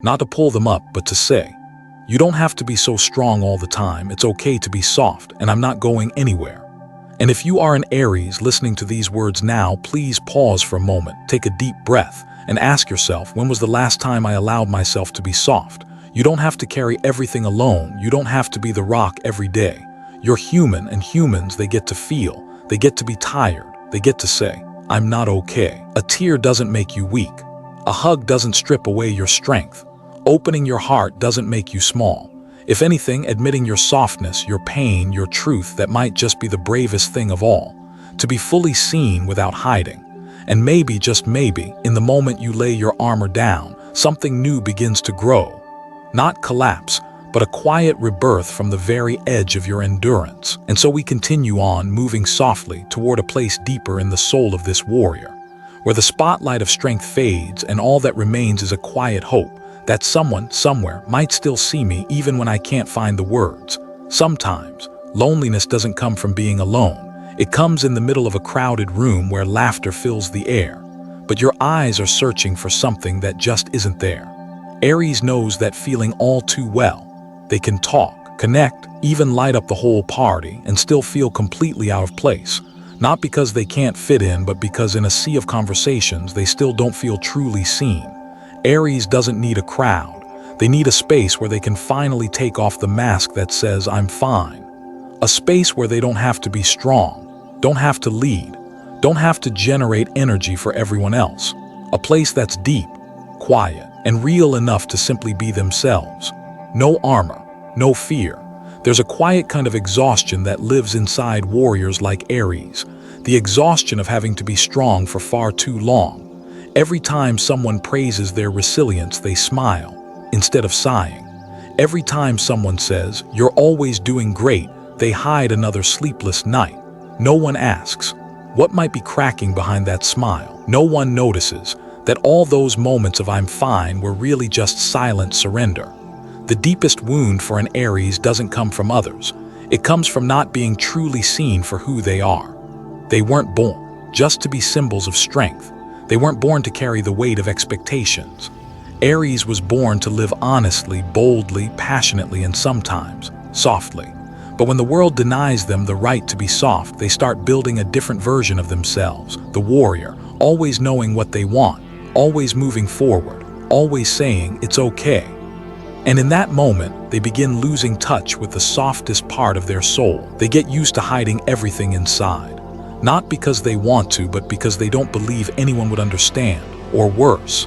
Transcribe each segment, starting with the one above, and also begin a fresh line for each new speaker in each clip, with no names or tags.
Not to pull them up, but to say, you don't have to be so strong all the time. It's okay to be soft, and I'm not going anywhere. And if you are an Aries listening to these words now, please pause for a moment, take a deep breath, and ask yourself, when was the last time I allowed myself to be soft? You don't have to carry everything alone. You don't have to be the rock every day. You're human, and humans, they get to feel. They get to be tired. They get to say, I'm not okay. A tear doesn't make you weak. A hug doesn't strip away your strength. Opening your heart doesn't make you small. If anything, admitting your softness, your pain, your truth, that might just be the bravest thing of all. To be fully seen without hiding. And maybe, just maybe, in the moment you lay your armor down, something new begins to grow. Not collapse, but a quiet rebirth from the very edge of your endurance. And so we continue on, moving softly toward a place deeper in the soul of this warrior, where the spotlight of strength fades and all that remains is a quiet hope that someone, somewhere, might still see me even when I can't find the words. Sometimes, loneliness doesn't come from being alone. It comes in the middle of a crowded room where laughter fills the air, but your eyes are searching for something that just isn't there. Aries knows that feeling all too well. They can talk, connect, even light up the whole party and still feel completely out of place. Not because they can't fit in, but because in a sea of conversations, they still don't feel truly seen. Aries doesn't need a crowd. They need a space where they can finally take off the mask that says, I'm fine. A space where they don't have to be strong, don't have to lead, don't have to generate energy for everyone else. A place that's deep, quiet, and real enough to simply be themselves. No armor, no fear. There's a quiet kind of exhaustion that lives inside warriors like Aries. The exhaustion of having to be strong for far too long. Every time someone praises their resilience, they smile instead of sighing. Every time someone says, you're always doing great, they hide another sleepless night. No one asks, what might be cracking behind that smile? No one notices that all those moments of I'm fine were really just silent surrender. The deepest wound for an Aries doesn't come from others. It comes from not being truly seen for who they are. They weren't born just to be symbols of strength. They weren't born to carry the weight of expectations. Aries was born to live honestly, boldly, passionately, and sometimes softly. But when the world denies them the right to be soft, they start building a different version of themselves. The warrior, always knowing what they want, always moving forward, always saying it's okay. And in that moment, they begin losing touch with the softest part of their soul. They get used to hiding everything inside. Not because they want to, but because they don't believe anyone would understand, or worse.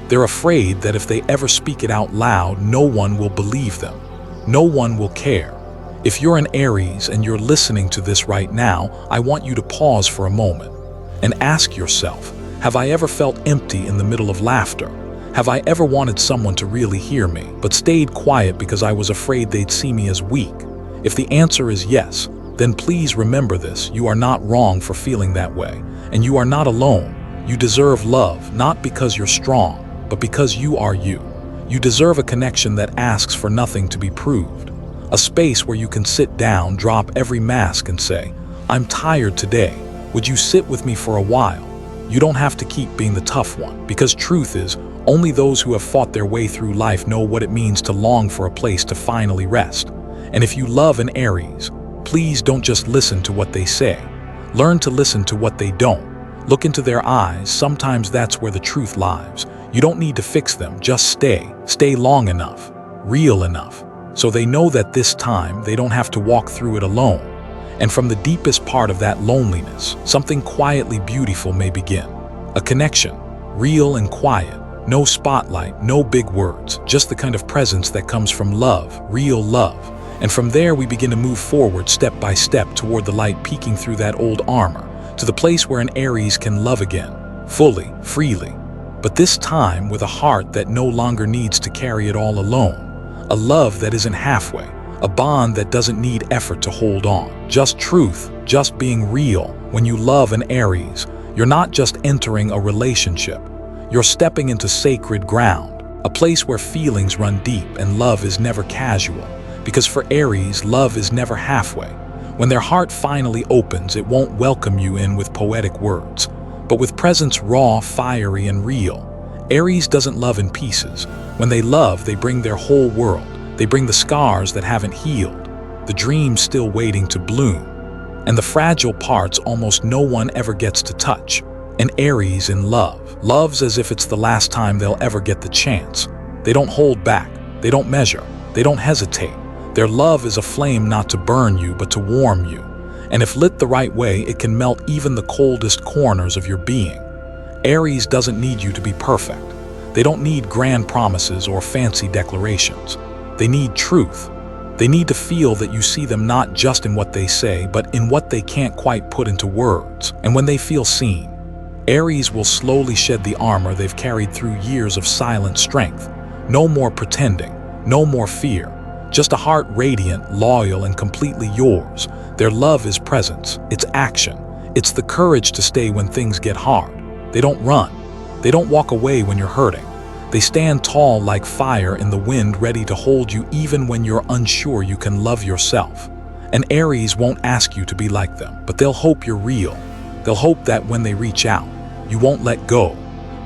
They're afraid that if they ever speak it out loud, no one will believe them. No one will care. If you're an Aries and you're listening to this right now, I want you to pause for a moment and ask yourself, have I ever felt empty in the middle of laughter? Have I ever wanted someone to really hear me, but stayed quiet because I was afraid they'd see me as weak? If the answer is yes, then please remember this: you are not wrong for feeling that way, and you are not alone. You deserve love, not because you're strong, but because you are you. You deserve a connection that asks for nothing to be proved. A space where you can sit down, drop every mask and say, I'm tired today. Would you sit with me for a while? You don't have to keep being the tough one, because truth is, only those who have fought their way through life know what it means to long for a place to finally rest. And if you love an Aries, please don't just listen to what they say. Learn to listen to what they don't. Look into their eyes. Sometimes that's where the truth lies. You don't need to fix them, just stay. Stay long enough, real enough, so they know that this time they don't have to walk through it alone. And from the deepest part of that loneliness, something quietly beautiful may begin. A connection, real and quiet. No spotlight, no big words, just the kind of presence that comes from love, real love. And from there we begin to move forward step by step toward the light peeking through that old armor, to the place where an Aries can love again, fully, freely. But this time with a heart that no longer needs to carry it all alone. A love that isn't halfway, a bond that doesn't need effort to hold on. Just truth, just being real. When you love an Aries, you're not just entering a relationship. You're stepping into sacred ground, a place where feelings run deep and love is never casual. Because for Aries, love is never halfway. When their heart finally opens, it won't welcome you in with poetic words, but with presence raw, fiery, and real. Aries doesn't love in pieces, When they love, they bring their whole world. They bring the scars that haven't healed, the dreams still waiting to bloom, and the fragile parts almost no one ever gets to touch. An Aries in love loves as if it's the last time they'll ever get the chance. They don't hold back, they don't measure, they don't hesitate. Their love is a flame not to burn you but to warm you. And if lit the right way, it can melt even the coldest corners of your being. Aries doesn't need you to be perfect. They don't need grand promises or fancy declarations. They need truth. They need to feel that you see them not just in what they say, but in what they can't quite put into words. And when they feel seen, Aries will slowly shed the armor they've carried through years of silent strength. No more pretending, no more fear. Just a heart radiant, loyal, and completely yours. Their love is presence, it's action. It's the courage to stay when things get hard. They don't run. They don't walk away when you're hurting. They stand tall like fire in the wind, ready to hold you even when you're unsure you can love yourself. And Aries won't ask you to be like them, but they'll hope you're real. They'll hope that when they reach out, you won't let go.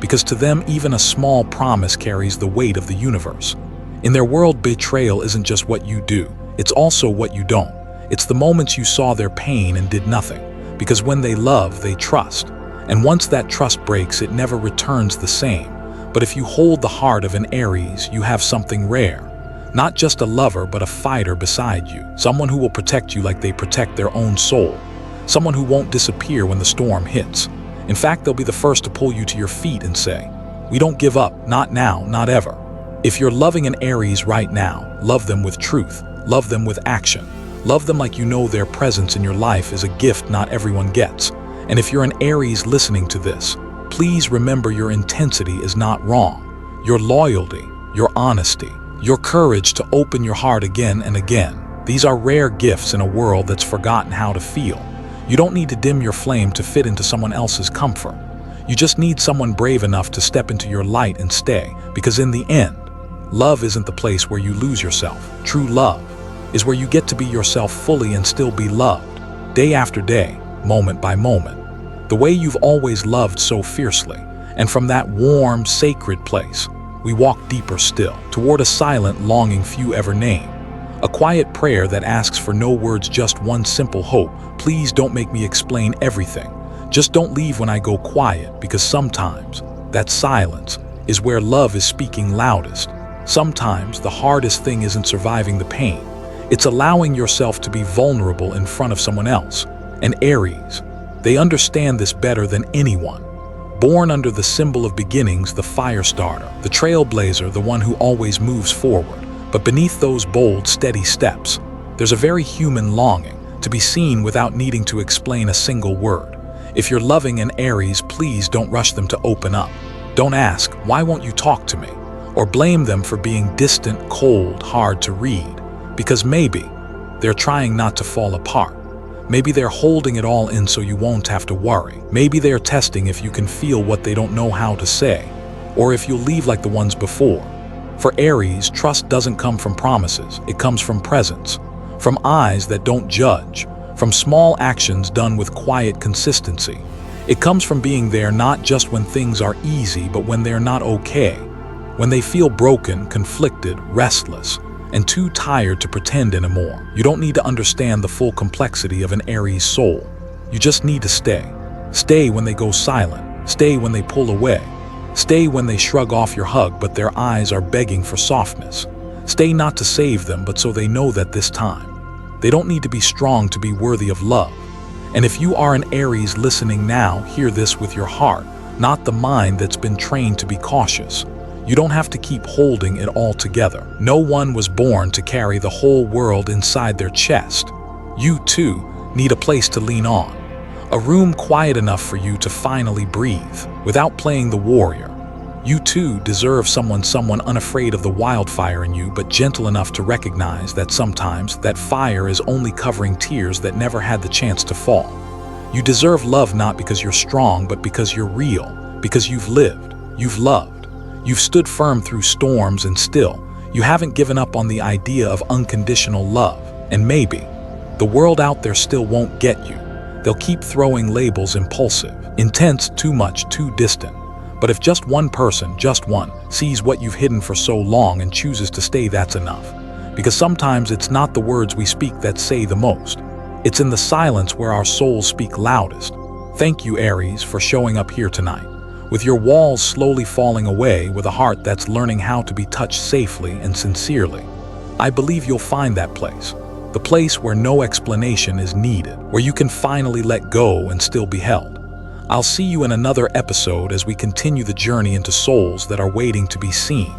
Because to them, even a small promise carries the weight of the universe. In their world, betrayal isn't just what you do, it's also what you don't. It's the moments you saw their pain and did nothing. Because when they love, they trust. And once that trust breaks, it never returns the same. But if you hold the heart of an Aries, you have something rare. Not just a lover, but a fighter beside you. Someone who will protect you like they protect their own soul. Someone who won't disappear when the storm hits. In fact, they'll be the first to pull you to your feet and say, "We don't give up, not now, not ever." If you're loving an Aries right now, love them with truth, love them with action. Love them like you know their presence in your life is a gift not everyone gets. And if you're an Aries listening to this, please remember your intensity is not wrong. Your loyalty, your honesty, your courage to open your heart again and again. These are rare gifts in a world that's forgotten how to feel. You don't need to dim your flame to fit into someone else's comfort. You just need someone brave enough to step into your light and stay. Because in the end, love isn't the place where you lose yourself. True love is where you get to be yourself fully and still be loved, day after day, moment by moment, the way you've always loved so fiercely. And from that warm, sacred place, we walk deeper still, toward a silent longing few ever name. A quiet prayer that asks for no words, just one simple hope. Please don't make me explain everything. Just don't leave when I go quiet, because sometimes that silence is where love is speaking loudest. Sometimes the hardest thing isn't surviving the pain. It's allowing yourself to be vulnerable in front of someone else. And Aries, they understand this better than anyone. Born under the symbol of beginnings, the fire starter, the trailblazer, the one who always moves forward. But beneath those bold, steady steps, there's a very human longing to be seen without needing to explain a single word. If you're loving an Aries, please don't rush them to open up. Don't ask, "Why won't you talk to me?" Or blame them for being distant, cold, hard to read. Because maybe they're trying not to fall apart. Maybe they're holding it all in so you won't have to worry. Maybe they're testing if you can feel what they don't know how to say, or if you'll leave like the ones before. For Aries, trust doesn't come from promises, it comes from presence, from eyes that don't judge, from small actions done with quiet consistency. It comes from being there not just when things are easy, but when they're not okay, when they feel broken, conflicted, restless, and too tired to pretend anymore. You don't need to understand the full complexity of an Aries soul. You just need to stay. Stay when they go silent. Stay when they pull away. Stay when they shrug off your hug, but their eyes are begging for softness. Stay not to save them, but so they know that this time, they don't need to be strong to be worthy of love. And if you are an Aries listening now, hear this with your heart, not the mind that's been trained to be cautious. You don't have to keep holding it all together. No one was born to carry the whole world inside their chest. You too need a place to lean on. A room quiet enough for you to finally breathe without playing the warrior. You too deserve someone unafraid of the wildfire in you, but gentle enough to recognize that sometimes that fire is only covering tears that never had the chance to fall. You deserve love not because you're strong, but because you're real, because you've lived, you've loved, you've stood firm through storms, and still, you haven't given up on the idea of unconditional love. And maybe the world out there still won't get you. They'll keep throwing labels: impulsive, intense, too much, too distant. But if just one person, just one, sees what you've hidden for so long and chooses to stay, that's enough. Because sometimes it's not the words we speak that say the most. It's in the silence where our souls speak loudest. Thank you, Aries, for showing up here tonight. With your walls slowly falling away, with a heart that's learning how to be touched safely and sincerely. I believe you'll find that place. The place where no explanation is needed, where you can finally let go and still be held. I'll see you in another episode as we continue the journey into souls that are waiting to be seen.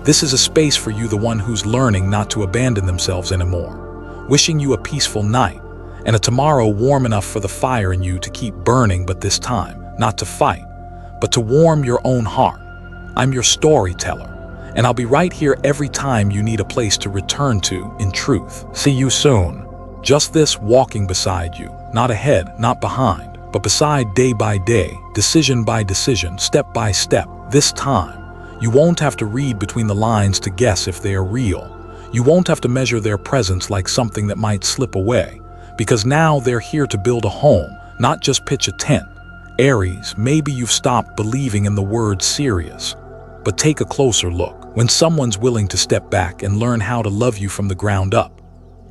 This is a space for you, the one who's learning not to abandon themselves anymore. Wishing you a peaceful night and a tomorrow warm enough for the fire in you to keep burning, but this time, not to fight, but to warm your own heart. I'm your storyteller, and I'll be right here every time you need a place to return to in truth. See you soon. Just this, walking beside you, not ahead, not behind, but beside, day by day, decision by decision, step by step. This time, you won't have to read between the lines to guess if they are real. You won't have to measure their presence like something that might slip away, because now they're here to build a home, not just pitch a tent. Aries, maybe you've stopped believing in the word serious, but take a closer look. When someone's willing to step back and learn how to love you from the ground up,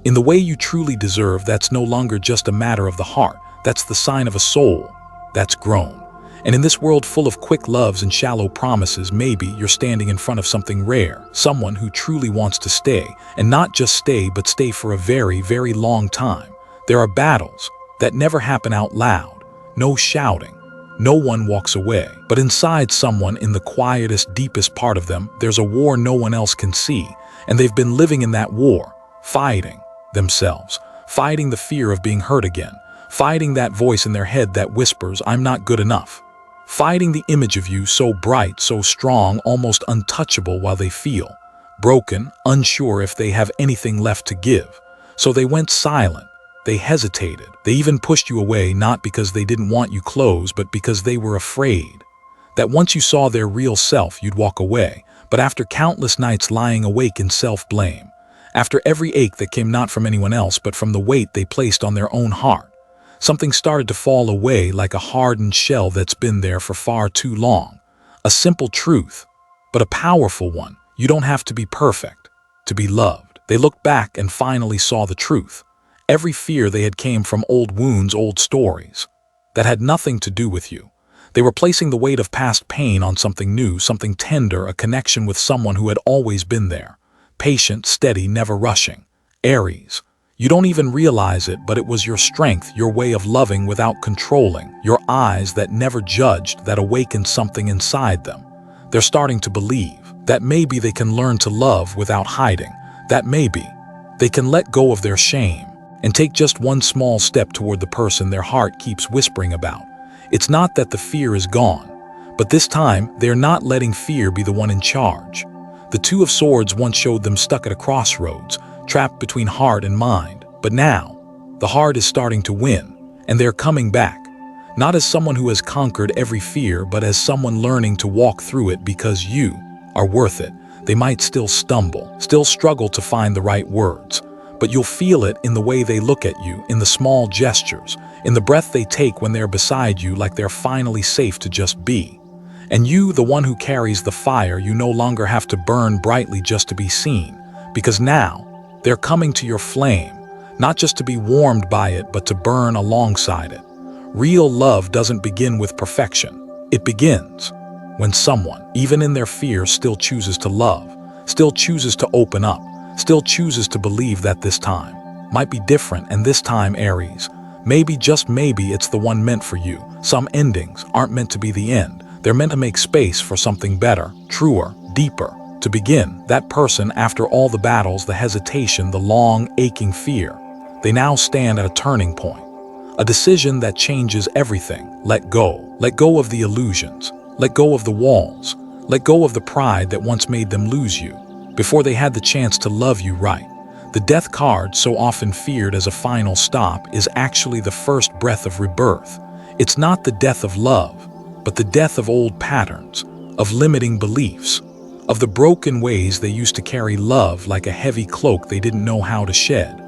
in the way you truly deserve, that's no longer just a matter of the heart. That's the sign of a soul that's grown. And in this world full of quick loves and shallow promises, maybe you're standing in front of something rare, someone who truly wants to stay, and not just stay, but stay for a very, very long time. There are battles that never happen out loud, no shouting, no one walks away. But inside someone, in the quietest, deepest part of them, there's a war no one else can see, and they've been living in that war, fighting themselves, fighting the fear of being hurt again, fighting that voice in their head that whispers, "I'm not good enough." Fighting the image of you so bright, so strong, almost untouchable, while they feel broken, unsure if they have anything left to give. So they went silent. They hesitated. They even pushed you away, not because they didn't want you close, but because they were afraid that once you saw their real self, you'd walk away. But after countless nights lying awake in self-blame, after every ache that came not from anyone else, but from the weight they placed on their own heart, something started to fall away like a hardened shell that's been there for far too long. A simple truth, but a powerful one. You don't have to be perfect to be loved. They looked back and finally saw the truth. Every fear they had came from old wounds, old stories that had nothing to do with you. They were placing the weight of past pain on something new, something tender, a connection with someone who had always been there. Patient, steady, never rushing. Aries, you don't even realize it, but it was your strength, your way of loving without controlling, your eyes that never judged, that awakened something inside them. They're starting to believe that maybe they can learn to love without hiding, that maybe they can let go of their shame and take just one small step toward the person their heart keeps whispering about. It's not that the fear is gone, but this time they're not letting fear be the one in charge. The Two of Swords once showed them stuck at a crossroads, trapped between heart and mind. But now, the heart is starting to win, and they're coming back. Not as someone who has conquered every fear, but as someone learning to walk through it because you are worth it. They might still stumble, still struggle to find the right words, but you'll feel it in the way they look at you, in the small gestures, in the breath they take when they're beside you, like they're finally safe to just be. And you, the one who carries the fire, you no longer have to burn brightly just to be seen, because now they're coming to your flame, not just to be warmed by it, but to burn alongside it. Real love doesn't begin with perfection. It begins when someone, even in their fear, still chooses to love, still chooses to open up, still chooses to believe that this time might be different. And this time, Aries, maybe, just maybe, it's the one meant for you. Some endings aren't meant to be the end. They're meant to make space for something better, truer, deeper, to begin. That person, after all the battles, the hesitation, the long, aching fear, they now stand at a turning point, a decision that changes everything. Let go of the illusions, let go of the walls, let go of the pride that once made them lose you before they had the chance to love you right. The death card, so often feared as a final stop, is actually the first breath of rebirth. It's not the death of love, but the death of old patterns, of limiting beliefs, of the broken ways they used to carry love like a heavy cloak they didn't know how to shed.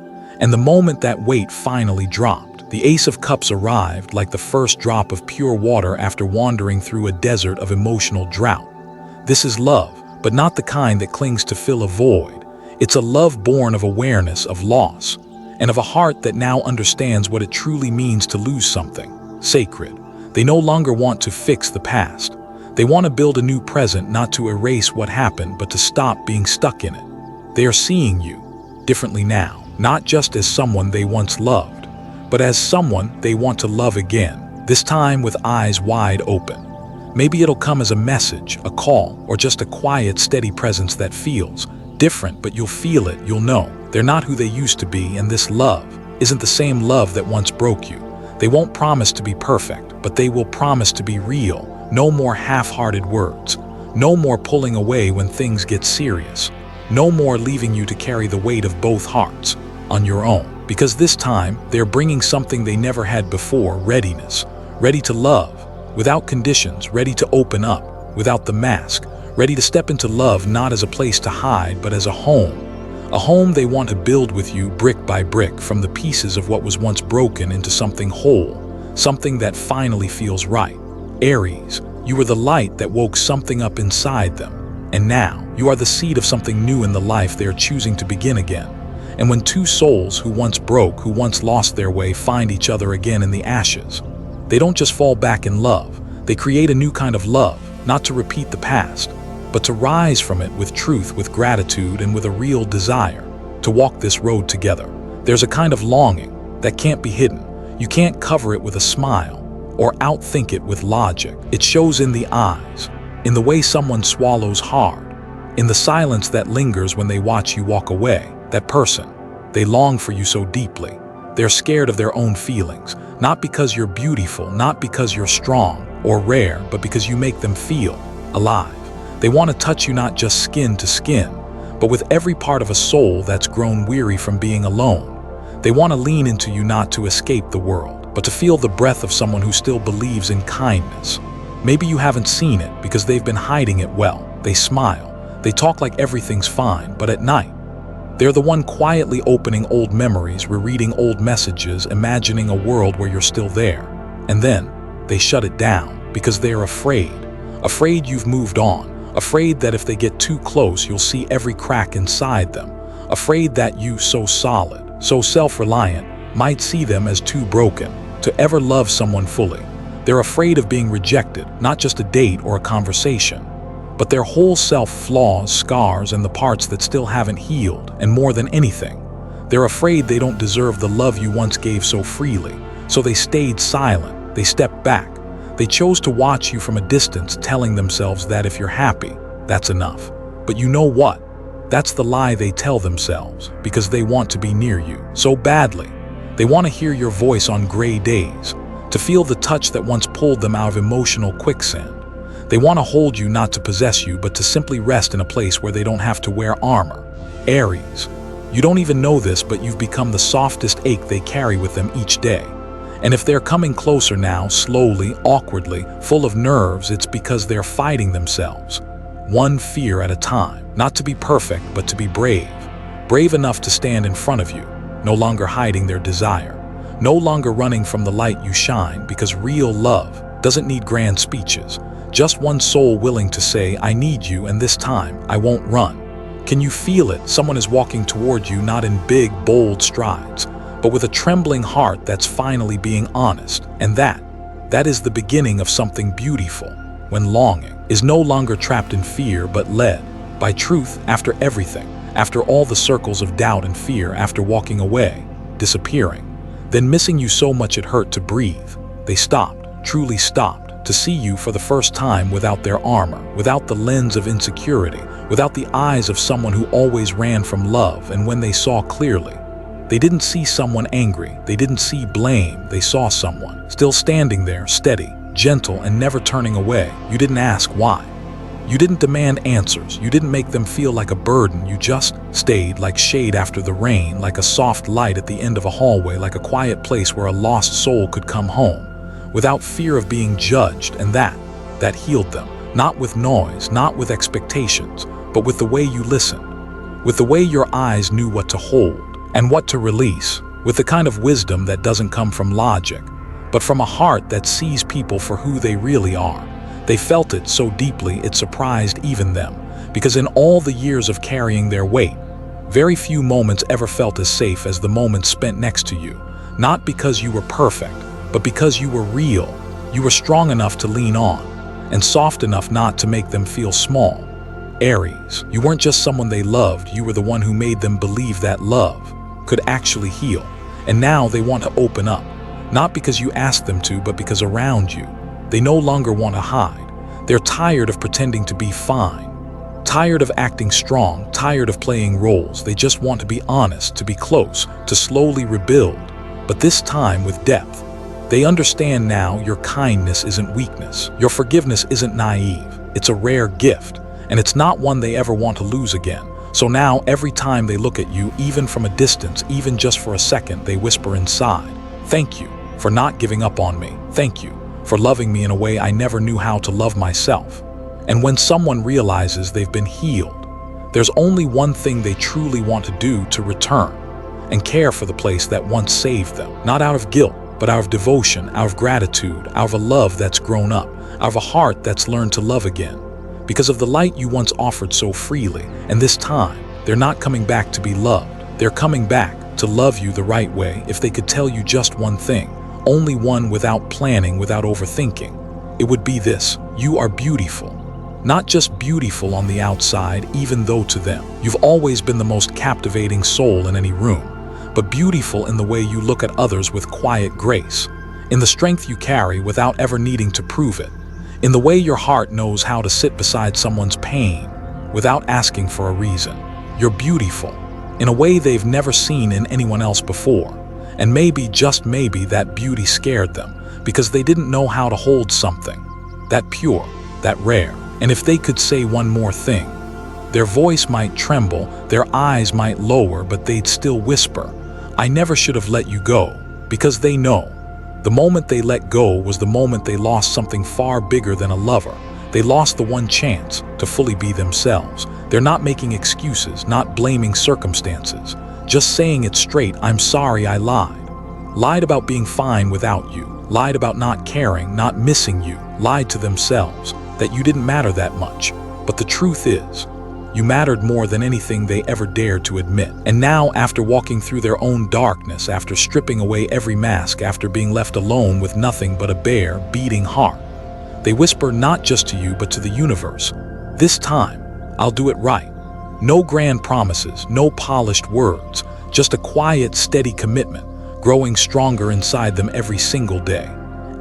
And the moment that weight finally dropped, The Ace of Cups arrived like the first drop of pure water after wandering through a desert of emotional drought. This is love, but not the kind that clings to fill a void. It's a love born of awareness of loss, and of a heart that now understands what it truly means to lose something sacred. They no longer want to fix the past. They want to build a new present, not to erase what happened, but to stop being stuck in it. They are seeing you differently now, not just as someone they once loved, but as someone they want to love again, this time with eyes wide open. Maybe it'll come as a message, a call, or just a quiet, steady presence that feels different, but you'll feel it, you'll know. They're not who they used to be, and this love isn't the same love that once broke you. They won't promise to be perfect, but they will promise to be real. No more half-hearted words. No more pulling away when things get serious. No more leaving you to carry the weight of both hearts on your own. Because this time, they're bringing something they never had before: readiness. Ready to love, without conditions, ready to open up, without the mask, ready to step into love not as a place to hide, but as a home. A home they want to build with you brick by brick, from the pieces of what was once broken into something whole, something that finally feels right. Aries, you were the light that woke something up inside them, and now you are the seed of something new in the life they are choosing to begin again. And when two souls who once broke, who once lost their way, find each other again in the ashes, they don't just fall back in love, they create a new kind of love, not to repeat the past, but to rise from it with truth, with gratitude, and with a real desire to walk this road together. There's a kind of longing that can't be hidden. You can't cover it with a smile or outthink it with logic. It shows in the eyes, in the way someone swallows hard, in the silence that lingers when they watch you walk away. That person, they long for you so deeply. They're scared of their own feelings, not because you're beautiful, not because you're strong or rare, but because you make them feel alive. They want to touch you not just skin to skin, but with every part of a soul that's grown weary from being alone. They want to lean into you not to escape the world, but to feel the breath of someone who still believes in kindness. Maybe you haven't seen it because they've been hiding it well. They smile, they talk like everything's fine, but at night, they're the one quietly opening old memories, rereading old messages, imagining a world where you're still there. And then they shut it down because they're afraid you've moved on, afraid that if they get too close, you'll see every crack inside them, afraid that you, so solid, so self-reliant, might see them as too broken to ever love someone fully. They're afraid of being rejected, not just a date or a conversation, but their whole self, flaws, scars, and the parts that still haven't healed. And more than anything, they're afraid they don't deserve the love you once gave so freely. So they stayed silent, they stepped back. They chose to watch you from a distance, telling themselves that if you're happy, that's enough. But you know what? That's the lie they tell themselves, because they want to be near you so badly. They want to hear your voice on gray days, to feel the touch that once pulled them out of emotional quicksand. They want to hold you not to possess you, but to simply rest in a place where they don't have to wear armor. Aries, you don't even know this, but you've become the softest ache they carry with them each day. And if they're coming closer now, slowly, awkwardly, full of nerves, it's because they're fighting themselves, one fear at a time. Not to be perfect, but to be brave. Brave enough to stand in front of you, no longer hiding their desire, no longer running from the light you shine, because real love doesn't need grand speeches. Just one soul willing to say, I need you, and this time I won't run. Can you feel it? Someone is walking toward you, not in big, bold strides, but with a trembling heart that's finally being honest. And that is the beginning of something beautiful, when longing is no longer trapped in fear, but led by truth. After everything, after all the circles of doubt and fear, after walking away, disappearing, then missing you so much it hurt to breathe, they stopped, truly stopped, to see you for the first time without their armor, without the lens of insecurity, without the eyes of someone who always ran from love. And when they saw clearly, they didn't see someone angry, they didn't see blame, they saw someone still standing there, steady, gentle, and never turning away. You didn't ask why. You didn't demand answers. You didn't make them feel like a burden. You just stayed, like shade after the rain, like a soft light at the end of a hallway, like a quiet place where a lost soul could come home without fear of being judged. And that healed them, not with noise, not with expectations, but with the way you listened, with the way your eyes knew what to hold and what to release. with the kind of wisdom that doesn't come from logic, but from a heart that sees people for who they really are. They felt it so deeply it surprised even them, because in all the years of carrying their weight, very few moments ever felt as safe as the moments spent next to you, not because you were perfect, but because you were real. You were strong enough to lean on, and soft enough not to make them feel small. Aries, you weren't just someone they loved, you were the one who made them believe that love could actually heal. And now they want to open up, not because you asked them to, but because around you, they no longer want to hide. They're tired of pretending to be fine, tired of acting strong, tired of playing roles. They just want to be honest, to be close, to slowly rebuild, but this time with depth. They understand now your kindness isn't weakness, your forgiveness isn't naive, it's a rare gift, and it's not one they ever want to lose again. So now every time they look at you, even from a distance, even just for a second, they whisper inside, "Thank you for not giving up on me. Thank you for loving me in a way I never knew how to love myself." And when someone realizes they've been healed, there's only one thing they truly want to do: to return and care for the place that once saved them, not out of guilt, but out of devotion, out of gratitude, out of a love that's grown up, out of a heart that's learned to love again. Because of the light you once offered so freely, and this time, they're not coming back to be loved. They're coming back to love you the right way. If they could tell you just one thing, only one, without planning, without overthinking, it would be this: you are beautiful. Not just beautiful on the outside, even though to them, you've always been the most captivating soul in any room, but beautiful in the way you look at others with quiet grace, in the strength you carry without ever needing to prove it, in the way your heart knows how to sit beside someone's pain without asking for a reason. You're beautiful in a way they've never seen in anyone else before, and maybe, just maybe, that beauty scared them because they didn't know how to hold something that pure, that rare. And if they could say one more thing, their voice might tremble, their eyes might lower, but they'd still whisper, "I never should have let you go," because they know the moment they let go was the moment they lost something far bigger than a lover. They lost the one chance to fully be themselves. They're not making excuses, not blaming circumstances, just saying it straight: "I'm sorry I lied." Lied about being fine without you, lied about not caring, not missing you, lied to themselves that you didn't matter that much. But the truth is, you mattered more than anything they ever dared to admit. And now, after walking through their own darkness, after stripping away every mask, after being left alone with nothing but a bare, beating heart, they whisper not just to you but to the universe, "This time, I'll do it right." No grand promises, no polished words, just a quiet, steady commitment, growing stronger inside them every single day.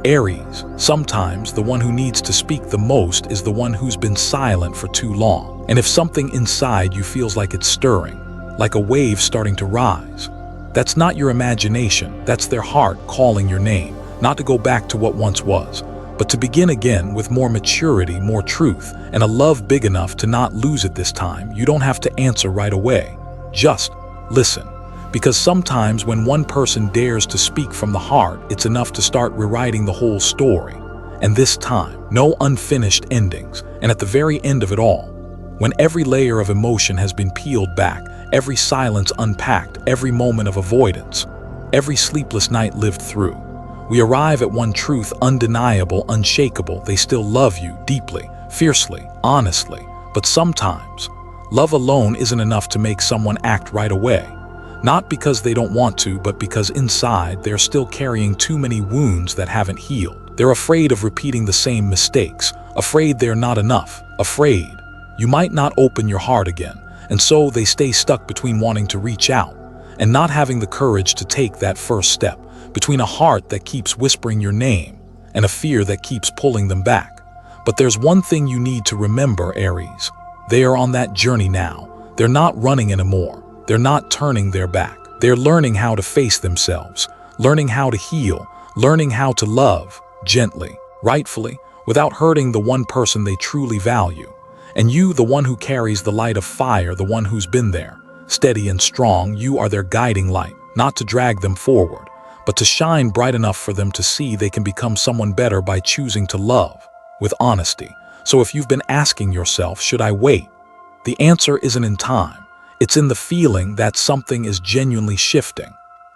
Aries, sometimes the one who needs to speak the most is the one who's been silent for too long. And if something inside you feels like it's stirring, like a wave starting to rise, that's not your imagination, that's their heart calling your name, not to go back to what once was, but to begin again with more maturity, more truth, and a love big enough to not lose it this time. You don't have to answer right away. Just listen. Because sometimes when one person dares to speak from the heart, it's enough to start rewriting the whole story. And this time, no unfinished endings. And at the very end of it all, when every layer of emotion has been peeled back, every silence unpacked, every moment of avoidance, every sleepless night lived through, we arrive at one truth, undeniable, unshakable: they still love you deeply, fiercely, honestly. But sometimes, love alone isn't enough to make someone act right away. Not because they don't want to, but because inside they're still carrying too many wounds that haven't healed. They're afraid of repeating the same mistakes, afraid they're not enough, afraid you might not open your heart again. And so they stay stuck between wanting to reach out and not having the courage to take that first step, between a heart that keeps whispering your name and a fear that keeps pulling them back. But there's one thing you need to remember, Aries. They are on that journey now. They're not running anymore. They're not turning their back. They're learning how to face themselves, learning how to heal, learning how to love gently, rightfully, without hurting the one person they truly value. And you, the one who carries the light of fire, the one who's been there, steady and strong, you are their guiding light, not to drag them forward, but to shine bright enough for them to see they can become someone better by choosing to love with honesty. So if you've been asking yourself, should I wait? The answer isn't in time. It's in the feeling that something is genuinely shifting.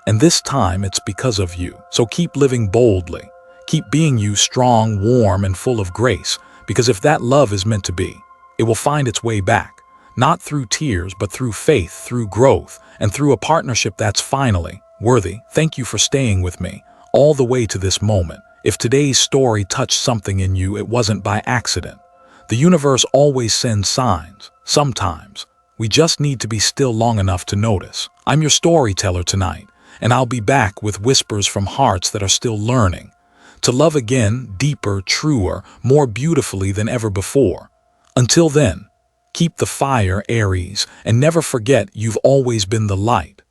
And this time it's because of you. So keep living boldly. Keep being you, strong, warm, and full of grace. Because if that love is meant to be, it will find its way back. Not through tears, but through faith, through growth, and through a partnership that's finally worthy. Thank you for staying with me all the way to this moment. If today's story touched something in you, it wasn't by accident. The universe always sends signs. Sometimes we just need to be still long enough to notice. I'm your storyteller tonight, and I'll be back with whispers from hearts that are still learning to love again, deeper, truer, more beautifully than ever before. Until then, keep the fire, Aries, and never forget you've always been the light.